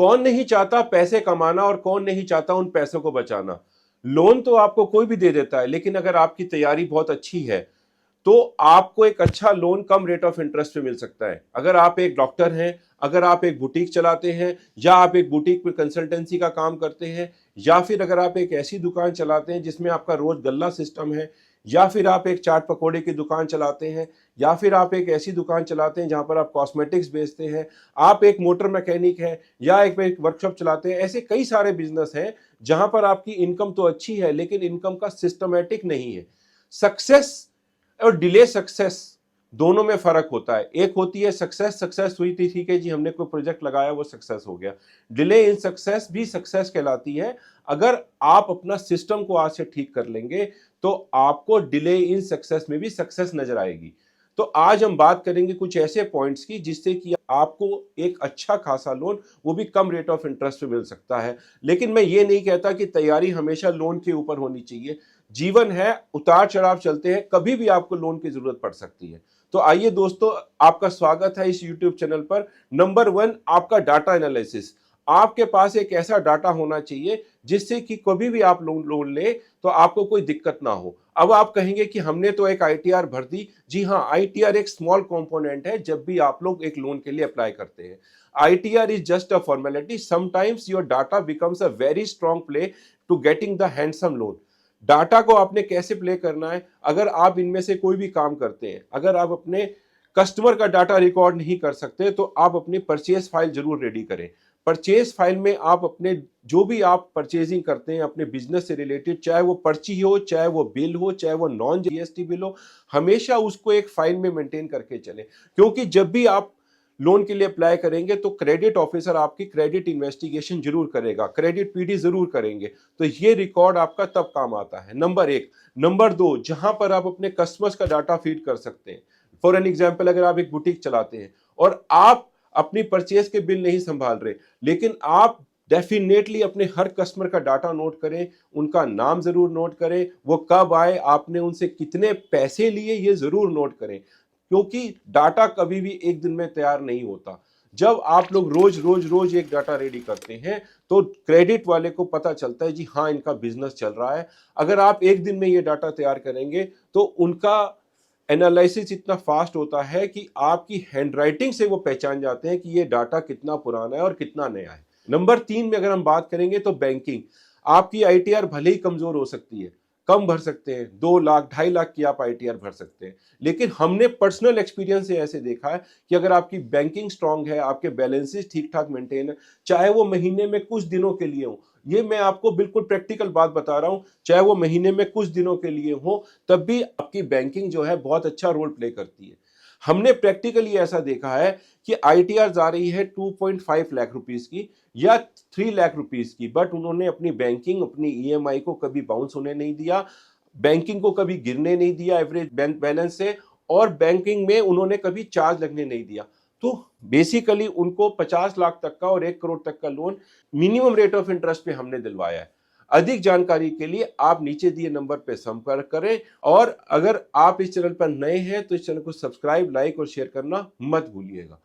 कौन नहीं चाहता पैसे कमाना और कौन नहीं चाहता उन पैसों को बचाना। लोन तो आपको कोई भी दे देता है, लेकिन अगर आपकी तैयारी बहुत अच्छी है तो आपको एक अच्छा loan come rate of interest पे मिल सकता है। अगर आप एक डॉक्टर हैं, अगर आप एक बुटीक चलाते हैं, या आप एक बुटीक में कंसल्टेंसी का काम करते हैं, या फिर अगर आप एक ऐसी दुकान चलाते हैं जिसमें आपका रोज गल्ला सिस्टम है, या फिर आप एक चाट पकौड़े की दुकान चलाते हैं, या फिर आप एक ऐसी दुकान चलाते हैं जहां पर आप कॉस्मेटिक्स बेचते हैं, आप एक मोटर मैकेनिक हैं, या एक वर्कशॉप चलाते हैं, ऐसे कई सारे बिजनेस हैं जहां पर आपकी इनकम तो अच्छी है लेकिन इनकम का सिस्टमेटिक नहीं है। सक्सेस और डिले सक्सेस दोनों में फर्क होता है। एक होती है सक्सेस, सक्सेस हुई थी, ठीक है जी, हमने कोई प्रोजेक्ट लगाया वो सक्सेस हो गया। डिले इन सक्सेस भी सक्सेस कहलाती है। अगर आप अपना सिस्टम को आज से ठीक कर लेंगे तो आपको डिले इन सक्सेस में भी सक्सेस नजर आएगी। तो आज हम बात करेंगे कुछ ऐसे पॉइंट्स की जिससे कि आपको एक अच्छा खासा लोन, वो भी कम रेट ऑफ इंटरेस्ट पे मिल सकता है। लेकिन मैं ये नहीं कहता कि तैयारी हमेशा लोन के ऊपर होनी चाहिए। जीवन है, उतार चढ़ाव चलते हैं, कभी भी आपको लोन की जरूरत पड़ सकती है। तो आइए दोस्तों, आपका स्वागत है इस YouTube चैनल पर। नंबर 1, आपका डाटा एनालिसिस। आपके पास एक ऐसा डाटा होना चाहिए जिससे कि कभी भी आप लोन ले तो आपको कोई दिक्कत ना हो। अब आप कहेंगे कि हमने तो एक ITR भर दी। जी हाँ, ITR एक स्मॉल कंपोनेंट है जब भी आप लोग एक लोन के लिए अप्लाई करते हैं। ITR is just a formality. Sometimes your data becomes a very strong play to getting the handsome loan. Data को आपने कैसे प्ले करना है, अगर आप इनमें से कोई भी काम करते हैं, अगर आप अपने कस्टमर का डाटा रिकॉर्ड नहीं कर सकते तो आप अपनी परचेज फाइल जरूर रेडी करें। परचेज फाइल में आप अपने जो भी आप परचेजिंग करते हैं अपने बिजनेस से रिलेटेड, चाहे वो पर्ची हो, चाहे वो बिल हो, चाहे वो नॉन GST बिल हो, हमेशा उसको एक फाइल में मेंटेन करके चलें। क्योंकि जब भी आप लोन के लिए अप्लाई करेंगे तो क्रेडिट ऑफिसर आपकी क्रेडिट इन्वेस्टिगेशन जरूर करेगा, क्रेडिट PD जरूर करेंगे। तो ये रिकॉर्ड आपका तब काम आता है, नंबर 1। नंबर 2, जहां पर आप अपने कस्टमर्स का डाटा फीड कर सकते हैं। फॉर एन एग्जाम्पल, अगर आप एक बुटीक चलाते हैं और आप अपनी परचेज के बिल नहीं संभाल रहे, लेकिन आप डेफिनेटली अपने हर कस्टमर का डाटा नोट करें, उनका नाम जरूर नोट करें, वो कब आए, आपने उनसे कितने पैसे लिए, ये जरूर नोट करें। क्योंकि डाटा कभी भी एक दिन में तैयार नहीं होता। जब आप लोग रोज रोज रोज एक डाटा रेडी करते हैं तो क्रेडिट वाले को पता चलता है जी हाँ, इनका बिजनेस चल रहा है। अगर आप एक दिन में ये डाटा तैयार करेंगे तो उनका एनालिसिस इतना फास्ट होता है कि आपकी हैंडराइटिंग से वो पहचान जाते हैं कि ये डाटा कितना पुराना है और कितना नया है। नंबर 3 में अगर हम बात करेंगे तो बैंकिंग। आपकी ITR भले ही कमजोर हो सकती है, कम भर सकते हैं, 2 लाख 2.5 लाख की आप ITR भर सकते हैं, लेकिन हमने पर्सनल एक्सपीरियंस से ऐसे देखा है कि अगर आपकी बैंकिंग स्ट्रांग है, आपके बैलेंसेस ठीक ठाक मेंटेन है, चाहे वो महीने में कुछ दिनों के लिए हो, ये मैं आपको बिल्कुल प्रैक्टिकल बात बता रहा हूं, चाहे वो महीने में कुछ दिनों के लिए हो, तब भी आपकी बैंकिंग जो है बहुत अच्छा रोल प्ले करती है। हमने प्रैक्टिकली ऐसा देखा है कि ITR आ रही है 2.5 लाख रुपीस की या 3 लाख रुपीस की, बट उन्होंने अपनी बैंकिंग, अपनी EMI को कभी बाउंस होने नहीं दिया, बैंकिंग को कभी गिरने नहीं दिया एवरेज बैंक बैलेंस से, और बैंकिंग में उन्होंने कभी चार्ज लगने नहीं दिया। तो बेसिकली उनको 50 लाख तक का और 1 करोड़ तक का loan minimum rate of interest पे हमने दिलवाया है। अधिक जानकारी के लिए आप नीचे दिए नंबर पे संपर्क करें, और अगर आप इस चैनल पर नए हैं तो इस चैनल को सब्सक्राइब, लाइक और शेयर करना मत भूलिएगा।